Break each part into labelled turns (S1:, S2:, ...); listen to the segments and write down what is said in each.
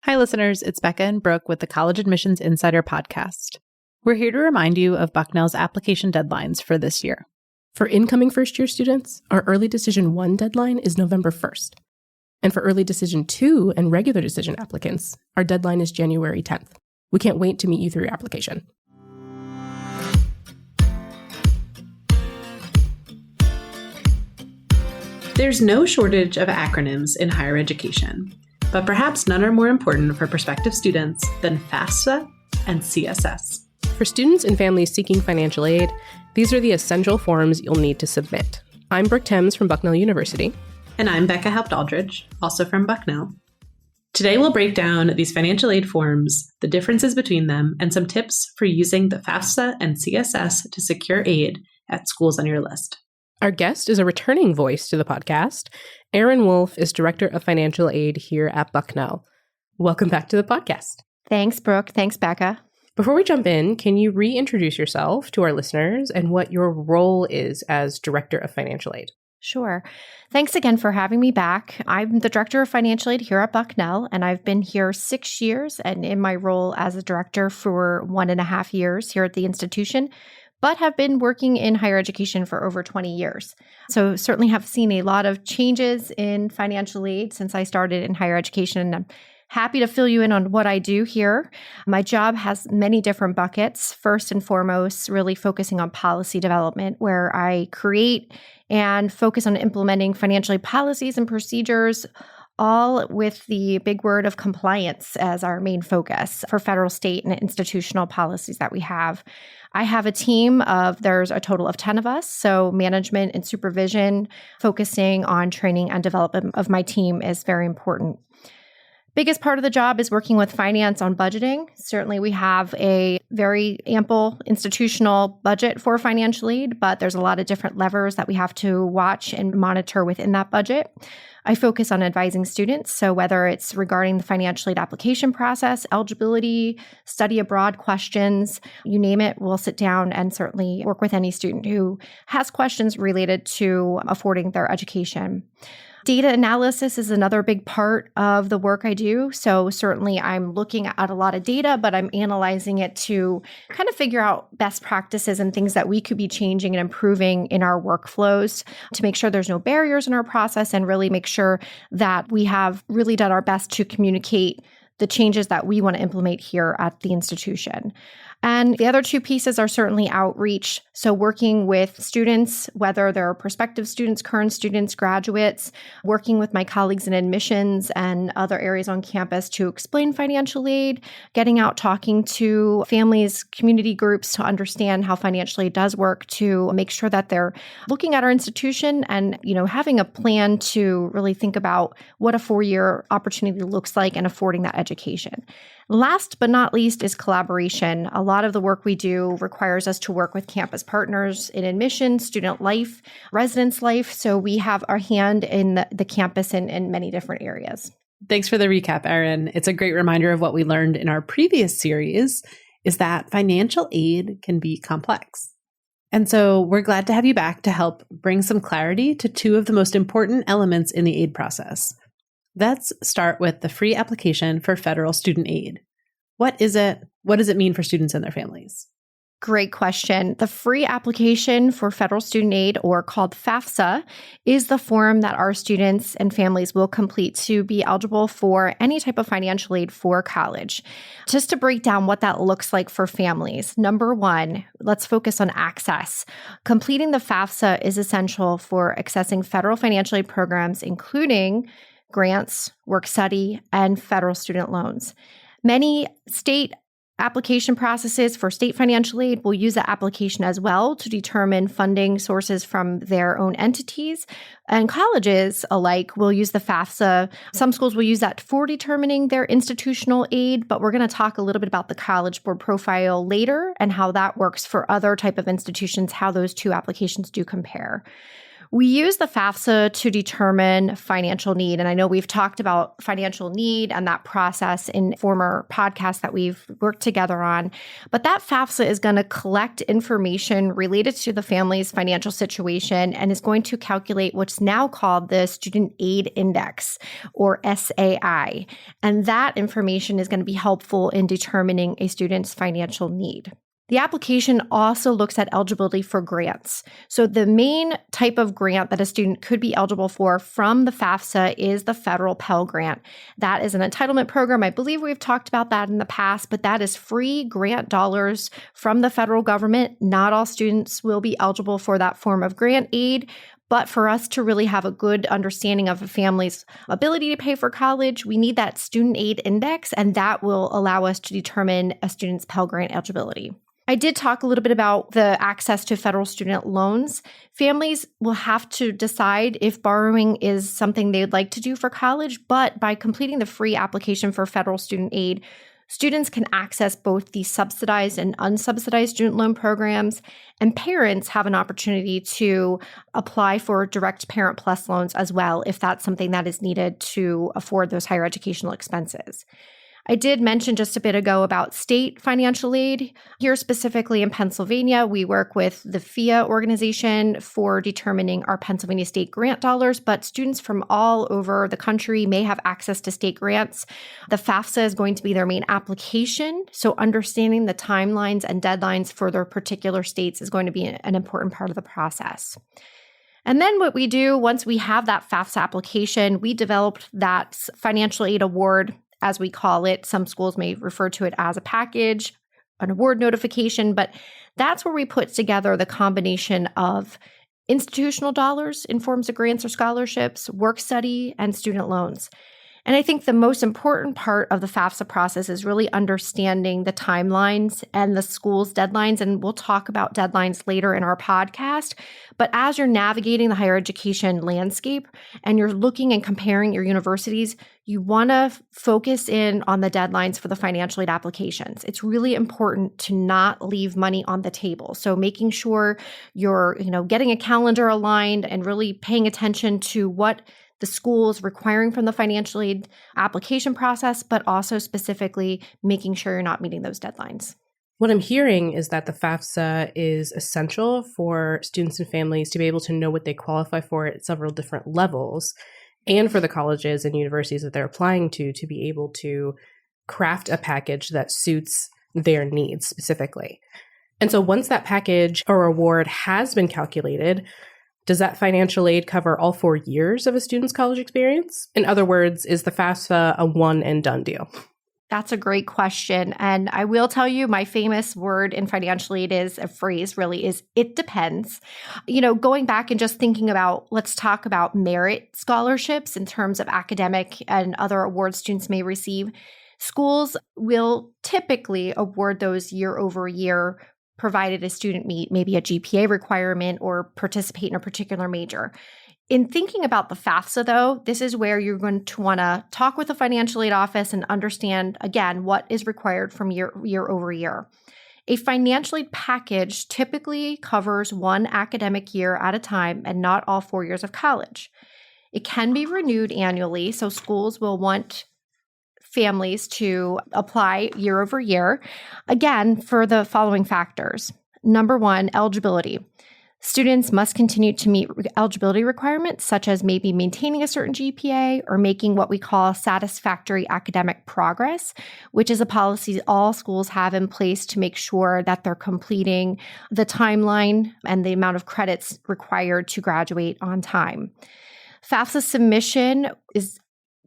S1: Hi, listeners. It's Becca and Brooke with the College Admissions Insider podcast. We're here to remind you of Bucknell's application deadlines for this year.
S2: For incoming first-year students, our Early Decision 1 deadline is November 1st. And for Early Decision 2 and Regular Decision applicants, our deadline is January 10th. We can't wait to meet you through your application.
S3: There's no shortage of acronyms in higher education, but perhaps none are more important for prospective students than FAFSA and CSS.
S2: For students and families seeking financial aid, these are the essential forms you'll need to submit. I'm Brooke Thames from Bucknell University.
S3: And I'm Becca Haupt-Aldridge, also from Bucknell. Today we'll break down these financial aid forms, the differences between them, and some tips for using the FAFSA and CSS to secure aid at schools on your list.
S2: Our guest is a returning voice to the podcast. Erin Wolfe is Director of Financial Aid here at Bucknell. Welcome back to the podcast.
S4: Thanks, Brooke. Thanks, Becca.
S2: Before we jump in, can you reintroduce yourself to our listeners and what your role is as Director of Financial Aid?
S4: Sure. Thanks again for having me back. I'm the Director of Financial Aid here at Bucknell, and I've been here 6 years and in my role as a director for 1.5 years here at the institution, but have been working in higher education for over 20 years. So certainly have seen a lot of changes in financial aid since I started in higher education. I'm happy to fill you in on what I do here. My job has many different buckets. First and foremost, really focusing on policy development, where I create and focus on implementing financial aid policies and procedures, all with the big word of compliance as our main focus for federal, state, and institutional policies that we have. I have a team there's a total of 10 of us, so management and supervision, focusing on training and development of my team is very important. Biggest part of the job is working with finance on budgeting. Certainly we have a very ample institutional budget for financial aid, but there's a lot of different levers that we have to watch and monitor within that budget. I focus on advising students, so whether it's regarding the financial aid application process, eligibility, study abroad questions, you name it, we'll sit down and certainly work with any student who has questions related to affording their education. Data analysis is another big part of the work I do. So certainly I'm looking at a lot of data, but I'm analyzing it to kind of figure out best practices and things that we could be changing and improving in our workflows to make sure there's no barriers in our process and really make sure that we have really done our best to communicate the changes that we want to implement here at the institution. And the other two pieces are certainly outreach. So working with students, whether they're prospective students, current students, graduates, working with my colleagues in admissions and other areas on campus to explain financial aid, getting out, talking to families, community groups to understand how financial aid does work, to make sure that they're looking at our institution and, having a plan to really think about what a 4-year opportunity looks like and affording that education. Last but not least is collaboration. A lot of the work we do requires us to work with campus partners in admissions, student life, residence life. So we have our hand in the campus in many different areas.
S1: Thanks for the recap, Erin. It's a great reminder of what we learned in our previous series, is that financial aid can be complex. And so we're glad to have you back to help bring some clarity to two of the most important elements in the aid process. Let's start with the free application for federal student aid. What is it? What does it mean for students and their families?
S4: Great question. The free application for federal student aid, or called FAFSA, is the form that our students and families will complete to be eligible for any type of financial aid for college. Just to break down what that looks like for families. Number one, let's focus on access. Completing the FAFSA is essential for accessing federal financial aid programs, including grants, work study, and federal student loans. Many state application processes for state financial aid will use that application as well to determine funding sources from their own entities. And colleges alike will use the FAFSA. Some schools will use that for determining their institutional aid, but we're going to talk a little bit about the College Board profile later and how that works for other type of institutions, how those two applications do compare. We use the FAFSA to determine financial need. And I know we've talked about financial need and that process in former podcasts that we've worked together on. But that FAFSA is going to collect information related to the family's financial situation and is going to calculate what's now called the Student Aid Index, or SAI. And that information is going to be helpful in determining a student's financial need. The application also looks at eligibility for grants. So the main type of grant that a student could be eligible for from the FAFSA is the federal Pell Grant. That is an entitlement program. I believe we've talked about that in the past, but that is free grant dollars from the federal government. Not all students will be eligible for that form of grant aid, but for us to really have a good understanding of a family's ability to pay for college, we need that Student Aid Index, and that will allow us to determine a student's Pell Grant eligibility. I did talk a little bit about the access to federal student loans. Families will have to decide if borrowing is something they'd like to do for college, but by completing the free application for federal student aid, students can access both the subsidized and unsubsidized student loan programs, and parents have an opportunity to apply for direct Parent Plus loans as well, if that's something that is needed to afford those higher educational expenses. I did mention just a bit ago about state financial aid. Here specifically in Pennsylvania, we work with the FIA organization for determining our Pennsylvania state grant dollars, but students from all over the country may have access to state grants. The FAFSA is going to be their main application, so understanding the timelines and deadlines for their particular states is going to be an important part of the process. And then what we do once we have that FAFSA application, we developed that financial aid award, as we call it. Some schools may refer to it as a package, an award notification, but that's where we put together the combination of institutional dollars in forms of grants or scholarships, work study, and student loans. And I think the most important part of the FAFSA process is really understanding the timelines and the school's deadlines. And we'll talk about deadlines later in our podcast. But as you're navigating the higher education landscape and you're looking and comparing your universities, you want to focus in on the deadlines for the financial aid applications. It's really important to not leave money on the table. So making sure you're, getting a calendar aligned and really paying attention to what the school is requiring from the financial aid application process, but also specifically making sure you're not meeting those deadlines.
S2: What I'm hearing is that the FAFSA is essential for students and families to be able to know what they qualify for at several different levels, and for the colleges and universities that they're applying to be able to craft a package that suits their needs specifically. And so once that package or award has been calculated, does that financial aid cover all 4 years of a student's college experience? In other words, is the FAFSA a one and done deal?
S4: That's a great question. And I will tell you, my famous word in financial aid is a phrase really is, it depends. Going back and just thinking about, let's talk about merit scholarships in terms of academic and other awards students may receive. Schools will typically award those year over year, provided a student meet maybe a GPA requirement or participate in a particular major. In thinking about the FAFSA, though, this is where you're going to want to talk with the financial aid office and understand, again, what is required from year over year. A financial aid package typically covers one academic year at a time and not all 4 years of college. It can be renewed annually, so schools will want families to apply year over year, again, for the following factors. Number one, eligibility. Students must continue to meet eligibility requirements, such as maybe maintaining a certain GPA or making what we call satisfactory academic progress, which is a policy all schools have in place to make sure that they're completing the timeline and the amount of credits required to graduate on time. FAFSA submission is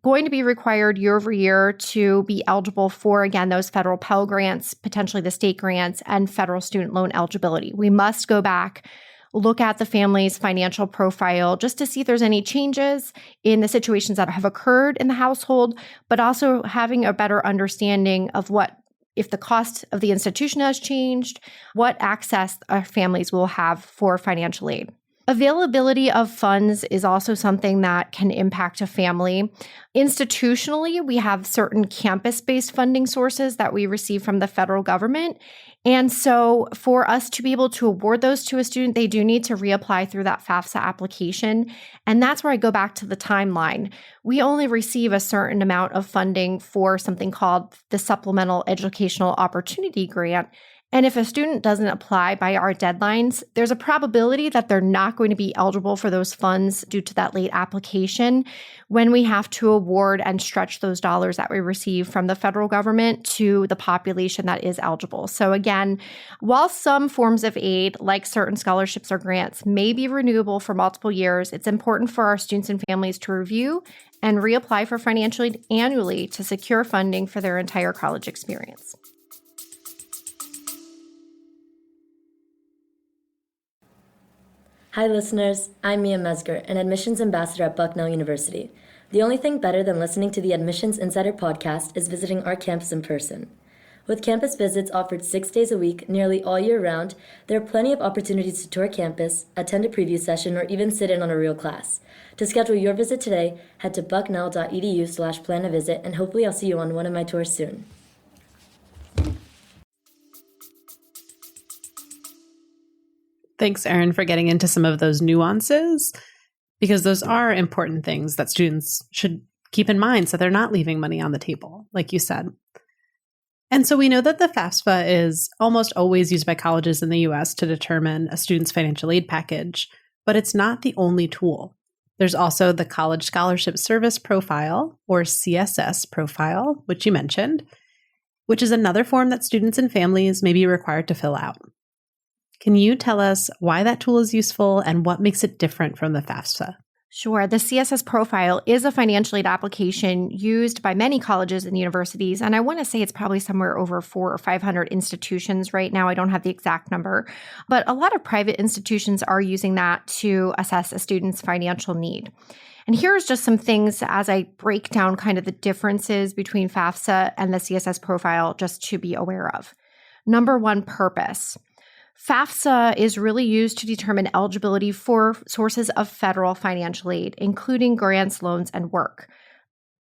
S4: going to be required year over year to be eligible for, again, those federal Pell Grants, potentially the state grants, and federal student loan eligibility. We must go back, look at the family's financial profile just to see if there's any changes in the situations that have occurred in the household, but also having a better understanding of what, if the cost of the institution has changed, what access our families will have for financial aid. Availability of funds is also something that can impact a family. Institutionally, we have certain campus-based funding sources that we receive from the federal government. And so for us to be able to award those to a student, they do need to reapply through that FAFSA application. And that's where I go back to the timeline. We only receive a certain amount of funding for something called the Supplemental Educational Opportunity Grant. And if a student doesn't apply by our deadlines, there's a probability that they're not going to be eligible for those funds due to that late application when we have to award and stretch those dollars that we receive from the federal government to the population that is eligible. So again, while some forms of aid, like certain scholarships or grants, may be renewable for multiple years, it's important for our students and families to review and reapply for financial aid annually to secure funding for their entire college experience.
S5: Hi listeners, I'm Mia Mesger, an admissions ambassador at Bucknell University. The only thing better than listening to the Admissions Insider podcast is visiting our campus in person. With campus visits offered 6 days a week, nearly all year round, there are plenty of opportunities to tour campus, attend a preview session, or even sit in on a real class. To schedule your visit today, head to bucknell.edu/plan-a-visit, and hopefully I'll see you on one of my tours soon.
S1: Thanks, Erin, for getting into some of those nuances, because those are important things that students should keep in mind so they're not leaving money on the table, like you said. And so we know that the FAFSA is almost always used by colleges in the U.S. to determine a student's financial aid package, but it's not the only tool. There's also the College Scholarship Service Profile, or CSS profile, which you mentioned, which is another form that students and families may be required to fill out. Can you tell us why that tool is useful and what makes it different from the FAFSA?
S4: Sure. The CSS profile is a financial aid application used by many colleges and universities. And I want to say it's probably somewhere over 400 or 500 institutions right now. I don't have the exact number, but a lot of private institutions are using that to assess a student's financial need. And here's just some things as I break down kind of the differences between FAFSA and the CSS profile just to be aware of. Number one, purpose. FAFSA is really used to determine eligibility for sources of federal financial aid, including grants, loans, and work.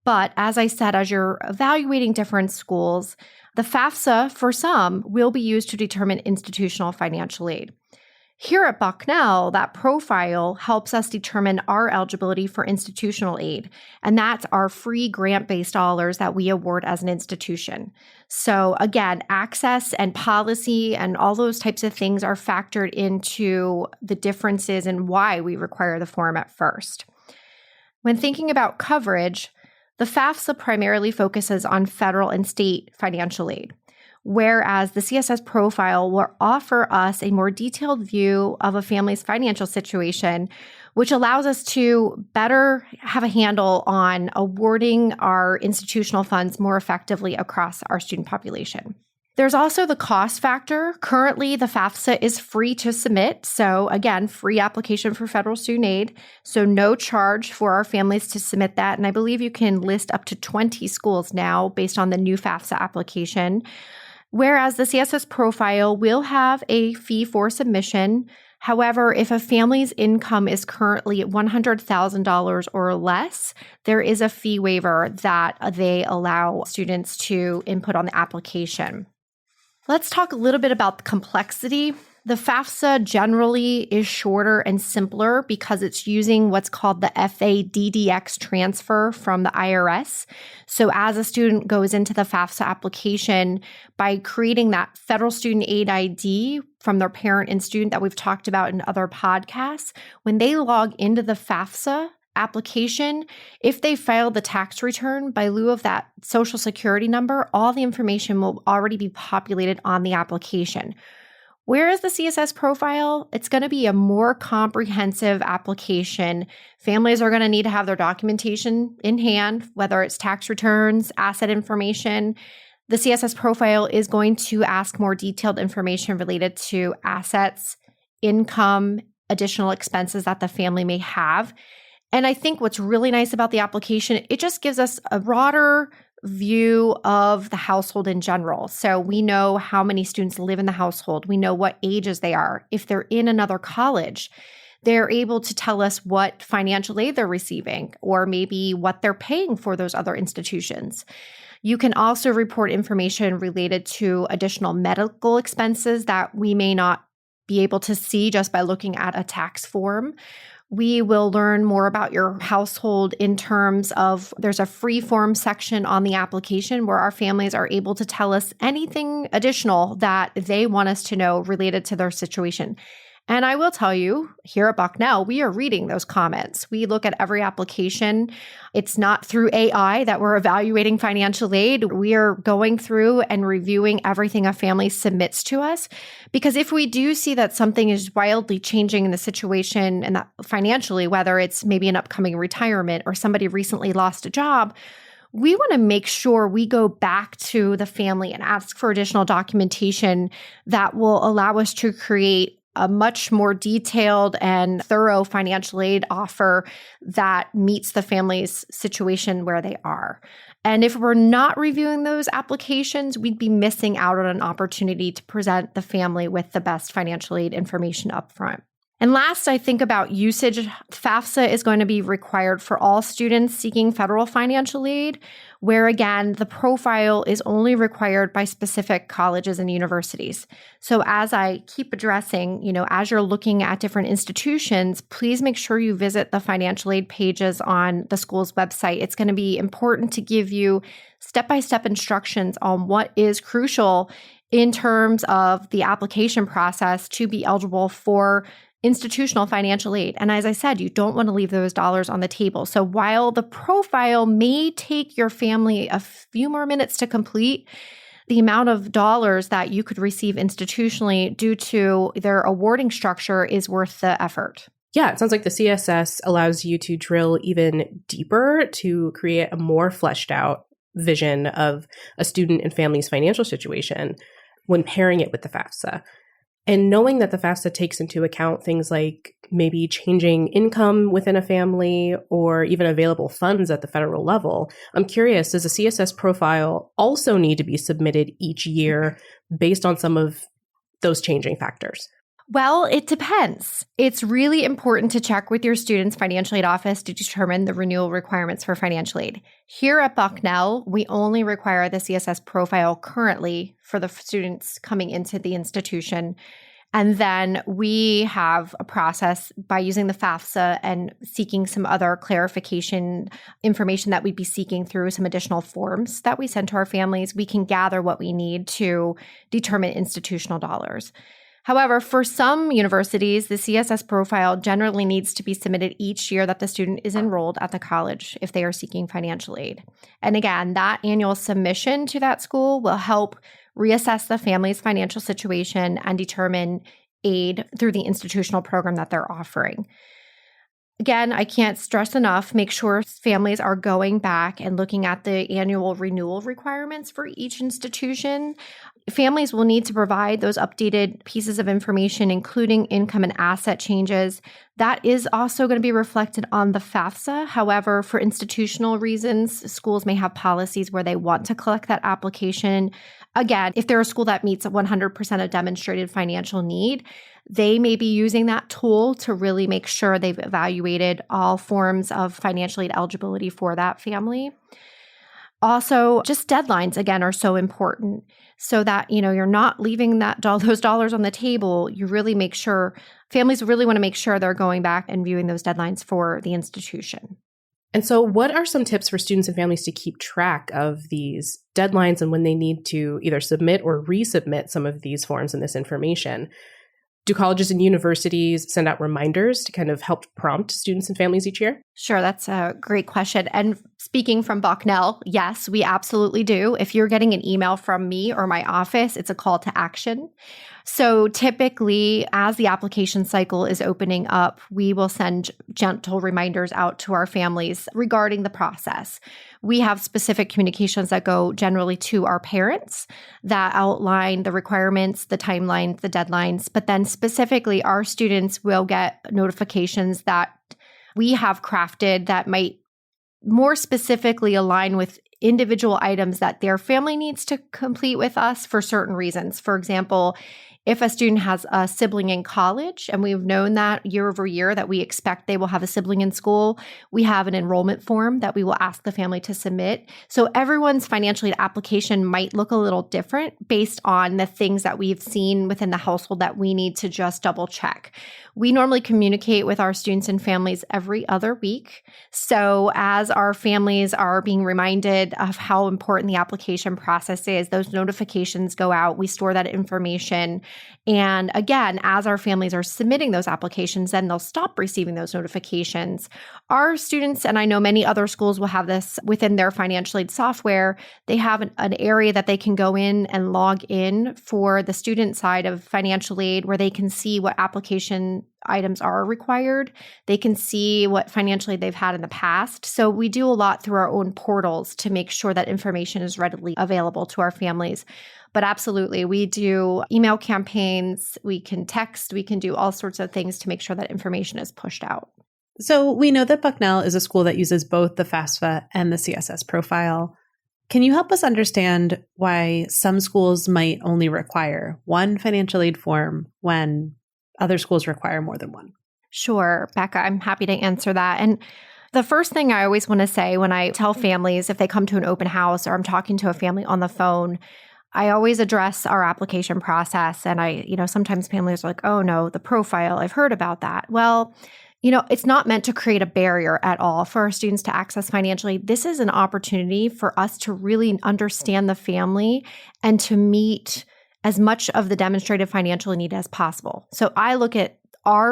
S4: But as I said, as you're evaluating different schools, the FAFSA, for some, will be used to determine institutional financial aid. Here at Bucknell, that profile helps us determine our eligibility for institutional aid, and that's our free grant-based dollars that we award as an institution. So again, access and policy and all those types of things are factored into the differences in why we require the form at first. When thinking about coverage, the FAFSA primarily focuses on federal and state financial aid, whereas the CSS profile will offer us a more detailed view of a family's financial situation, which allows us to better have a handle on awarding our institutional funds more effectively across our student population. There's also the cost factor. Currently, the FAFSA is free to submit. So again, free application for federal student aid. So no charge for our families to submit that. And I believe you can list up to 20 schools now based on the new FAFSA application. Whereas the CSS profile will have a fee for submission. However, if a family's income is currently $100,000 or less, there is a fee waiver that they allow students to input on the application. Let's talk a little bit about the complexity. The FAFSA generally is shorter and simpler because it's using what's called the FADDX transfer from the IRS. So as a student goes into the FAFSA application, by creating that federal student aid ID from their parent and student that we've talked about in other podcasts, when they log into the FAFSA application, if they file the tax return by lieu of that social security number, all the information will already be populated on the application. Whereas the CSS profile, it's going to be a more comprehensive application. Families are going to need to have their documentation in hand, whether it's tax returns, asset information. The CSS profile is going to ask more detailed information related to assets, income, additional expenses that the family may have. And I think what's really nice about the application, it just gives us a broader view of the household in general. So we know how many students live in the household. We know what ages they are. If they're in another college, They're able to tell us what financial aid they're receiving or maybe what they're paying for those other institutions. You can also report information related to additional medical expenses that we may not be able to see just by looking at a tax form. We will learn more about your household in terms of there's a free form section on the application where our families are able to tell us anything additional that they want us to know related to their situation. And I will tell you, here at Bucknell, we are reading those comments. We look at every application. It's not through AI that we're evaluating financial aid. We are going through and reviewing everything a family submits to us. Because if we do see that something is wildly changing in the situation and that financially, whether it's maybe an upcoming retirement or somebody recently lost a job, we want to make sure we go back to the family and ask for additional documentation that will allow us to create a much more detailed and thorough financial aid offer that meets the family's situation where they are. And if we're not reviewing those applications, we'd be missing out on an opportunity to present the family with the best financial aid information up front. And last, I think about usage. FAFSA is going to be required for all students seeking federal financial aid, where again, the profile is only required by specific colleges and universities. So as I keep addressing, as you're looking at different institutions, please make sure you visit the financial aid pages on the school's website. It's going to be important to give you step-by-step instructions on what is crucial in terms of the application process to be eligible for institutional financial aid. And as I said, you don't want to leave those dollars on the table. So while the profile may take your family a few more minutes to complete, the amount of dollars that you could receive institutionally due to their awarding structure is worth the effort.
S2: Yeah, it sounds like the CSS allows you to drill even deeper to create a more fleshed out vision of a student and family's financial situation when pairing it with the FAFSA. And knowing that the FAFSA takes into account things like maybe changing income within a family or even available funds at the federal level, I'm curious, does a CSS profile also need to be submitted each year based on some of those changing factors?
S4: Well, it depends. It's really important to check with your student's financial aid office to determine the renewal requirements for financial aid. Here at Bucknell, we only require the CSS profile currently for the students coming into the institution. And then we have a process by using the FAFSA and seeking some other clarification information that we'd be seeking through some additional forms that we send to our families. We can gather what we need to determine institutional dollars. However, for some universities, the CSS profile generally needs to be submitted each year that the student is enrolled at the college if they are seeking financial aid. And again, that annual submission to that school will help reassess the family's financial situation and determine aid through the institutional program that they're offering. Again, I can't stress enough, make sure families are going back and looking at the annual renewal requirements for each institution. Families will need to provide those updated pieces of information, including income and asset changes. That is also going to be reflected on the FAFSA. However, for institutional reasons, schools may have policies where they want to collect that application. Again, if they're a school that meets 100% of demonstrated financial need, they may be using that tool to really make sure they've evaluated all forms of financial aid eligibility for that family. Also, just deadlines, again, are so important so that, you're not leaving those dollars on the table. You really make sure, families really want to make sure they're going back and viewing those deadlines for the institution.
S2: And so what are some tips for students and families to keep track of these deadlines and when they need to either submit or resubmit some of these forms and this information? Do colleges and universities send out reminders to kind of help prompt students and families each year?
S4: Sure, that's a great question. And speaking from Bucknell, yes, we absolutely do. If you're getting an email from me or my office, it's a call to action. So typically, as the application cycle is opening up, we will send gentle reminders out to our families regarding the process. We have specific communications that go generally to our parents that outline the requirements, the timelines, the deadlines, but then specifically our students will get notifications that we have crafted that might more specifically align with individual items that their family needs to complete with us for certain reasons. For example, If a student has a sibling in college, and we've known that year over year that we expect they will have a sibling in school, we have an enrollment form that we will ask the family to submit. So everyone's financial aid application might look a little different based on the things that we've seen within the household that we need to just double check. We normally communicate with our students and families every other week. So as our families are being reminded of how important the application process is, those notifications go out, we store that information. And again, as our families are submitting those applications, then they'll stop receiving those notifications. Our students, and I know many other schools will have this within their financial aid software, they have an area that they can go in and log in for the student side of financial aid where they can see what application items are required. They can see what financial aid they've had in the past. So we do a lot through our own portals to make sure that information is readily available to our families. But absolutely, we do email campaigns, we can text, we can do all sorts of things to make sure that information is pushed out.
S1: So we know that Bucknell is a school that uses both the FAFSA and the CSS profile. Can you help us understand why some schools might only require one financial aid form when other schools require more than one?
S4: Sure, Becca, I'm happy to answer that. And the first thing I always want to say when I tell families, if they come to an open house or I'm talking to a family on the phone, I always address our application process. And sometimes families are like, oh no, the profile, I've heard about that. Well, it's not meant to create a barrier at all for our students to access financial aid. This is an opportunity for us to really understand the family and to meet as much of the demonstrated financial need as possible. So I look at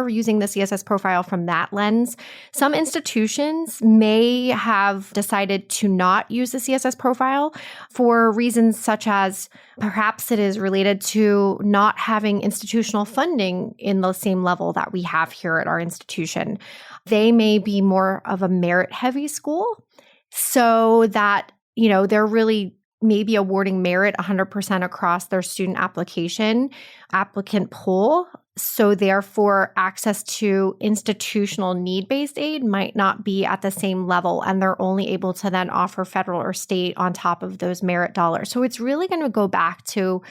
S4: using the CSS profile from that lens. Some institutions may have decided to not use the CSS profile for reasons such as perhaps it is related to not having institutional funding in the same level that we have here at our institution. They may be more of a merit-heavy school so that, they're really maybe awarding merit 100% across their student applicant pool. So therefore, access to institutional need-based aid might not be at the same level, and they're only able to then offer federal or state on top of those merit dollars. So it's really going to go back to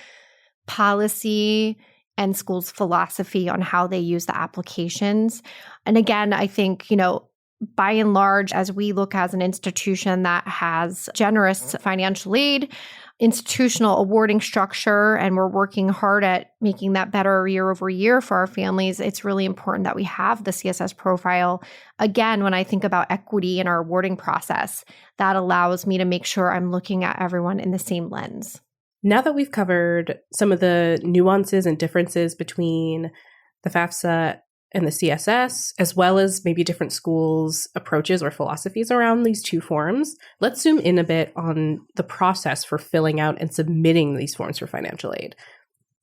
S4: policy and schools' philosophy on how they use the applications. And again, I think, by and large, as we look as an institution that has generous financial aid, institutional awarding structure, and we're working hard at making that better year over year for our families, it's really important that we have the CSS profile. Again, when I think about equity in our awarding process, that allows me to make sure I'm looking at everyone in the same lens.
S2: Now that we've covered some of the nuances and differences between the FAFSA and the CSS, as well as maybe different schools' approaches or philosophies around these two forms, let's zoom in a bit on the process for filling out and submitting these forms for financial aid.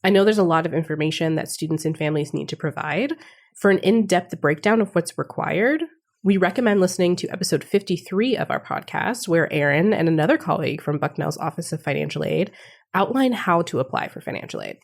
S2: I know there's a lot of information that students and families need to provide. For an in-depth breakdown of what's required, we recommend listening to episode 53 of our podcast, where Erin and another colleague from Bucknell's Office of Financial Aid outline how to apply for financial aid.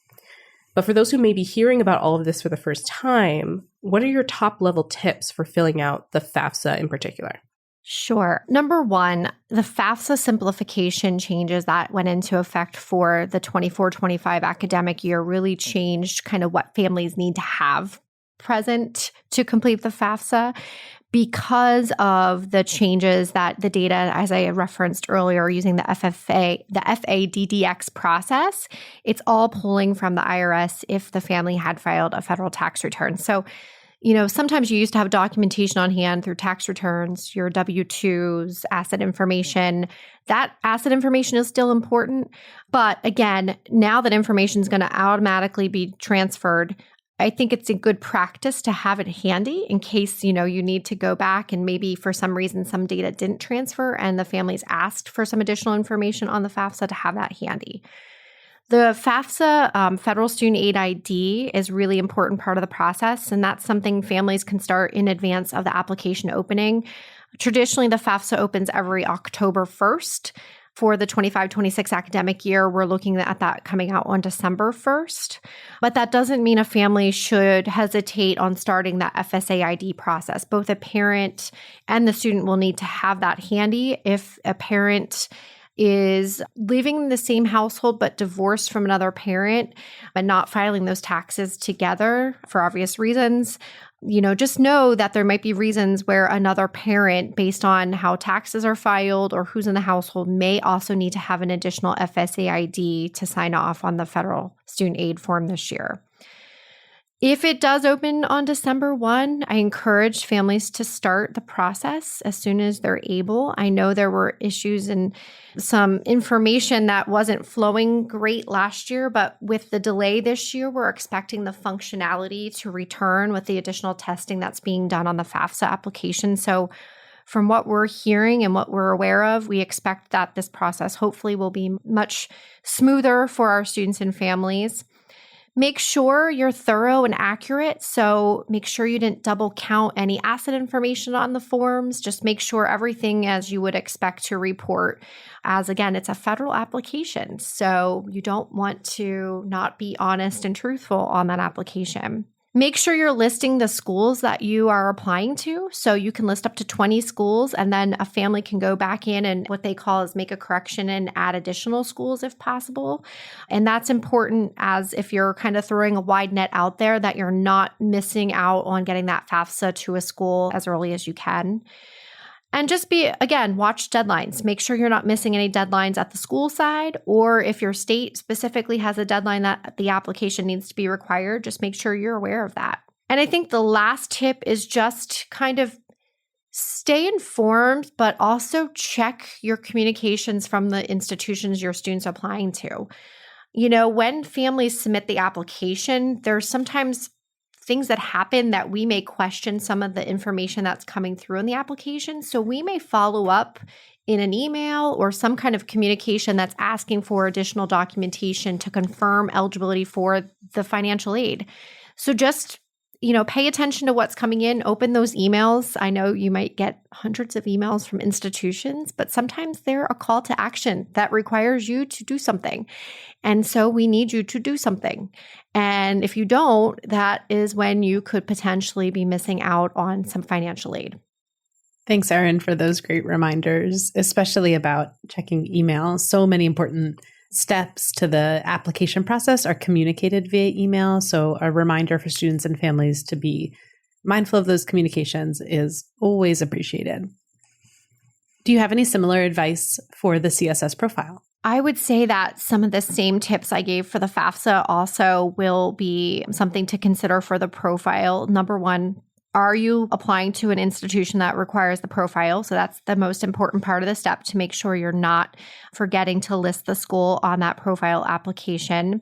S2: But for those who may be hearing about all of this for the first time, what are your top-level tips for filling out the FAFSA in particular?
S4: Sure. Number one, the FAFSA simplification changes that went into effect for the 24-25 academic year really changed kind of what families need to have present to complete the FAFSA. Because of the changes that the data, as I referenced earlier, using the FADDX process, it's all pulling from the IRS if the family had filed a federal tax return. So, sometimes you used to have documentation on hand through tax returns, your W-2s, asset information. That asset information is still important. But again, now that information is going to automatically be transferred, I think it's a good practice to have it handy in case, you need to go back and maybe for some reason some data didn't transfer and the families asked for some additional information on the FAFSA to have that handy. The FAFSA Federal Student Aid ID is a really important part of the process, and that's something families can start in advance of the application opening. Traditionally, the FAFSA opens every October 1st. For the 25-26 academic year, we're looking at that coming out on December 1st. But that doesn't mean a family should hesitate on starting that FSA ID process. Both a parent and the student will need to have that handy. If a parent is living in the same household but divorced from another parent and not filing those taxes together for obvious reasons. Just know that there might be reasons where another parent, based on how taxes are filed or who's in the household, may also need to have an additional FSA ID to sign off on the federal student aid form this year. If it does open on December 1, I encourage families to start the process as soon as they're able. I know there were issues and some information that wasn't flowing great last year, but with the delay this year, we're expecting the functionality to return with the additional testing that's being done on the FAFSA application. So from what we're hearing and what we're aware of, we expect that this process hopefully will be much smoother for our students and families. Make sure you're thorough and accurate. So make sure you didn't double count any asset information on the forms. Just make sure everything as you would expect to report, as again, it's a federal application. So you don't want to not be honest and truthful on that application. Make sure you're listing the schools that you are applying to. So you can list up to 20 schools, and then a family can go back in and what they call is make a correction and add additional schools if possible. And that's important, as if you're kind of throwing a wide net out there, that you're not missing out on getting that FAFSA to a school as early as you can. And just watch deadlines. Make sure you're not missing any deadlines at the school side, or if your state specifically has a deadline that the application needs to be required, just make sure you're aware of that. And I think the last tip is just kind of stay informed, but also check your communications from the institutions your students are applying to. When families submit the application, there's sometimes things that happen that we may question some of the information that's coming through in the application. So we may follow up in an email or some kind of communication that's asking for additional documentation to confirm eligibility for the financial aid. So just, pay attention to what's coming in, open those emails. I know you might get hundreds of emails from institutions, but sometimes they're a call to action that requires you to do something. And so we need you to do something. And if you don't, that is when you could potentially be missing out on some financial aid.
S1: Thanks, Erin, for those great reminders, especially about checking email. So many important steps to the application process are communicated via email. So a reminder for students and families to be mindful of those communications is always appreciated. Do you have any similar advice for the CSS profile?
S4: I would say that some of the same tips I gave for the FAFSA also will be something to consider for the profile. Number one, are you applying to an institution that requires the profile? So that's the most important part of the step, to make sure you're not forgetting to list the school on that profile application.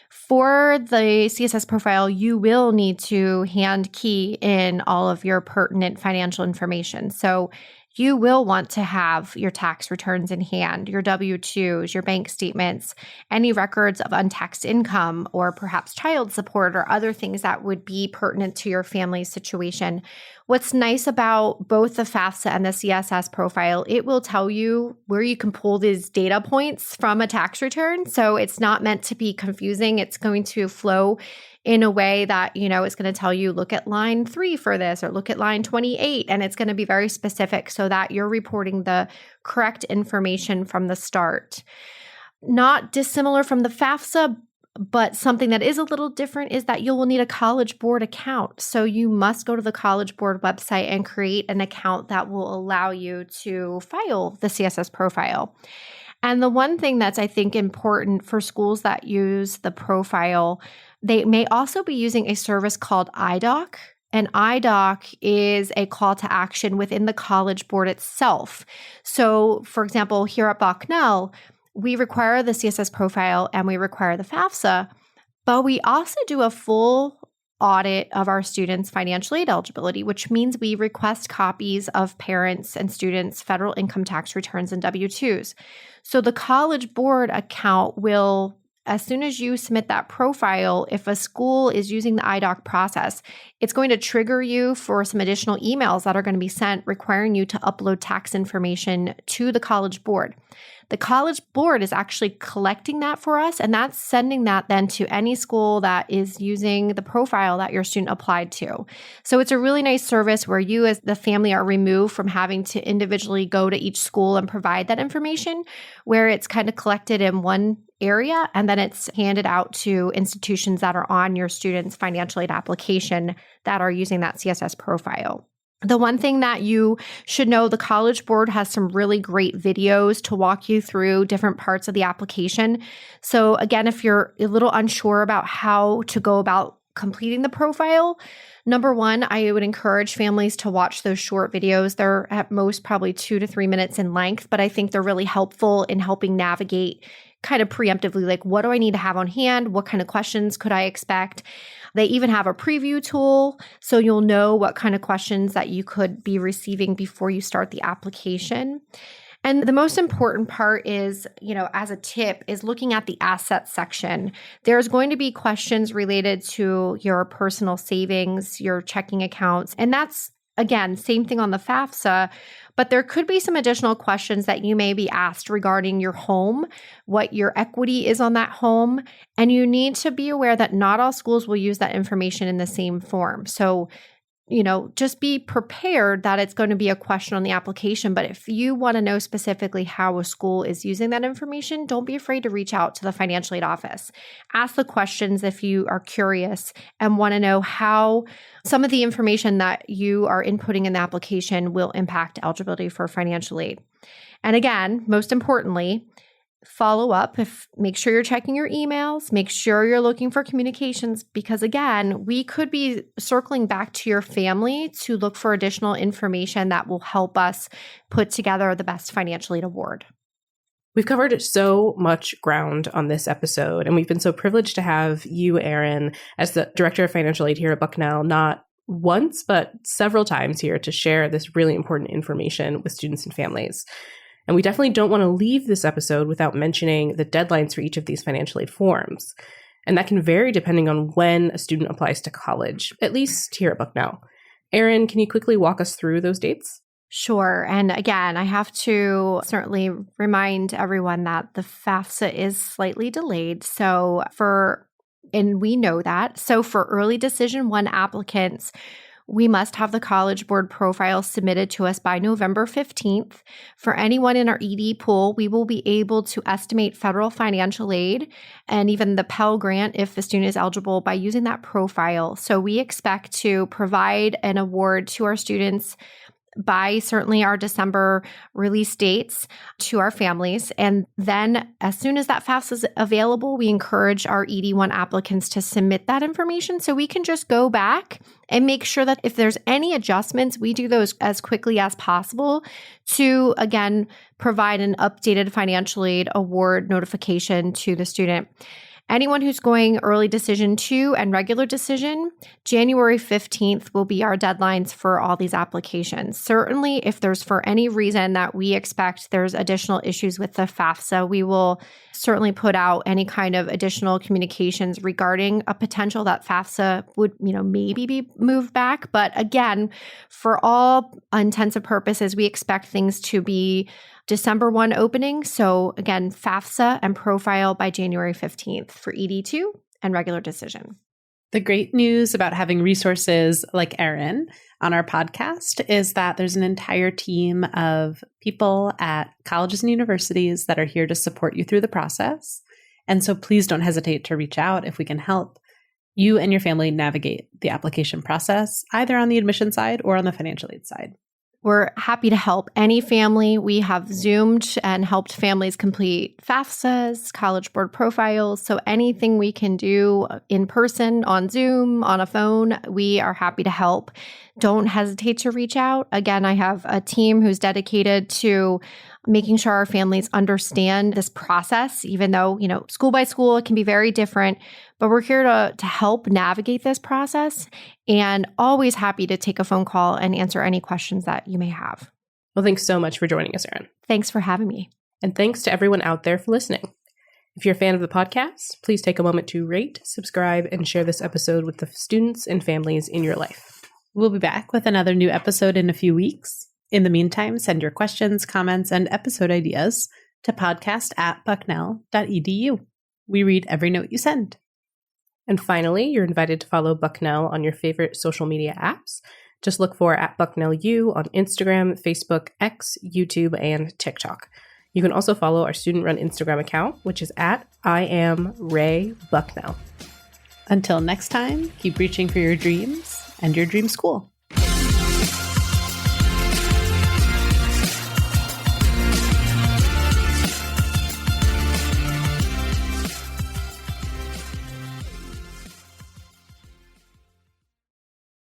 S4: For the CSS profile, you will need to hand key in all of your pertinent financial information. So you will want to have your tax returns in hand, your W-2s, your bank statements, any records of untaxed income, or perhaps child support or other things that would be pertinent to your family's situation. What's nice about both the FAFSA and the CSS profile, it will tell you where you can pull these data points from a tax return. So it's not meant to be confusing. It's going to flow in a way that, it's going to tell you, look at line 3 for this, or look at line 28. And it's going to be very specific so that you're reporting the correct information from the start. Not dissimilar from the FAFSA, but something that is a little different is that you will need a College Board account. So you must go to the College Board website and create an account that will allow you to file the CSS profile. And the one thing that's, I think, important for schools that use the profile, they may also be using a service called iDoc. And iDoc is a call to action within the College Board itself. So, for example, here at Bucknell, we require the CSS profile and we require the FAFSA, but we also do a full audit of our students' financial aid eligibility, which means we request copies of parents' and students' federal income tax returns and W-2s. So the College Board account will as soon as you submit that profile, if a school is using the IDOC process, it's going to trigger you for some additional emails that are going to be sent requiring you to upload tax information to the College Board. The College Board is actually collecting that for us, and that's sending that then to any school that is using the profile that your student applied to. So it's a really nice service where you as the family are removed from having to individually go to each school and provide that information, where it's kind of collected in one area and then it's handed out to institutions that are on your student's financial aid application that are using that CSS profile. The one thing that you should know, the College Board has some really great videos to walk you through different parts of the application. So again, if you're a little unsure about how to go about completing the profile, number one, I would encourage families to watch those short videos. They're at most probably 2 to 3 minutes in length, but I think they're really helpful in helping navigate kind of preemptively, like what do I need to have on hand? What kind of questions could I expect? They even have a preview tool, so you'll know what kind of questions that you could be receiving before you start the application. And the most important part is, as a tip, is looking at the assets section. There's going to be questions related to your personal savings, your checking accounts, and that's, again, same thing on the FAFSA, but there could be some additional questions that you may be asked regarding your home, what your equity is on that home, and you need to be aware that not all schools will use that information in the same form. So, just be prepared that it's going to be a question on the application. But if you want to know specifically how a school is using that information, don't be afraid to reach out to the financial aid office. Ask the questions if you are curious and want to know how some of the information that you are inputting in the application will impact eligibility for financial aid. And again, most importantly, follow up. Make sure you're checking your emails, make sure you're looking for communications, because again, we could be circling back to your family to look for additional information that will help us put together the best financial aid award.
S2: We've covered so much ground on this episode, and we've been so privileged to have you, Erin, as the Director of Financial Aid here at Bucknell, not once, but several times here to share this really important information with students and families. And we definitely don't want to leave this episode without mentioning the deadlines for each of these financial aid forms. And that can vary depending on when a student applies to college, at least here at Bucknell. Erin, can you quickly walk us through those dates?
S4: Sure. And again, I have to certainly remind everyone that the FAFSA is slightly delayed. And we know that. So for early decision 1 applicants, we must have the College Board profile submitted to us by November 15th. For anyone in our ED pool, we will be able to estimate federal financial aid and even the Pell Grant if the student is eligible by using that profile. So we expect to provide an award to our students by certainly our December release dates to our families. And then as soon as that FAFSA is available, we encourage our ED1 applicants to submit that information so we can just go back and make sure that if there's any adjustments, we do those as quickly as possible to, again, provide an updated financial aid award notification to the student. Anyone who's going early decision 2 and regular decision, January 15th will be our deadlines for all these applications. Certainly, if there's for any reason that we expect there's additional issues with the FAFSA, we will certainly put out any kind of additional communications regarding a potential that FAFSA would, maybe be moved back. But again, for all intents and purposes, we expect things to be December 1 opening. So again, FAFSA and profile by January 15th for ED2 and regular decision.
S1: The great news about having resources like Erin on our podcast is that there's an entire team of people at colleges and universities that are here to support you through the process. And so please don't hesitate to reach out if we can help you and your family navigate the application process, either on the admission side or on the financial aid side.
S4: We're happy to help any family. We have Zoomed and helped families complete FAFSAs, College Board profiles. So anything we can do in person, on Zoom, on a phone, we are happy to help. Don't hesitate to reach out. Again, I have a team who's dedicated to making sure our families understand this process, even though, school by school, it can be very different, but we're here to help navigate this process and always happy to take a phone call and answer any questions that you may have.
S2: Well, thanks so much for joining us, Erin.
S4: Thanks for having me.
S2: And thanks to everyone out there for listening. If you're a fan of the podcast, please take a moment to rate, subscribe, and share this episode with the students and families in your life.
S1: We'll be back with another new episode in a few weeks. In the meantime, send your questions, comments, and episode ideas to podcast@bucknell.edu. We read every note you send.
S2: And finally, you're invited to follow Bucknell on your favorite social media apps. Just look for @BucknellU on Instagram, Facebook, X, YouTube, and TikTok. You can also follow our student-run Instagram account, which is @IamRayBucknell.
S1: Until next time, keep reaching for your dreams and your dream school.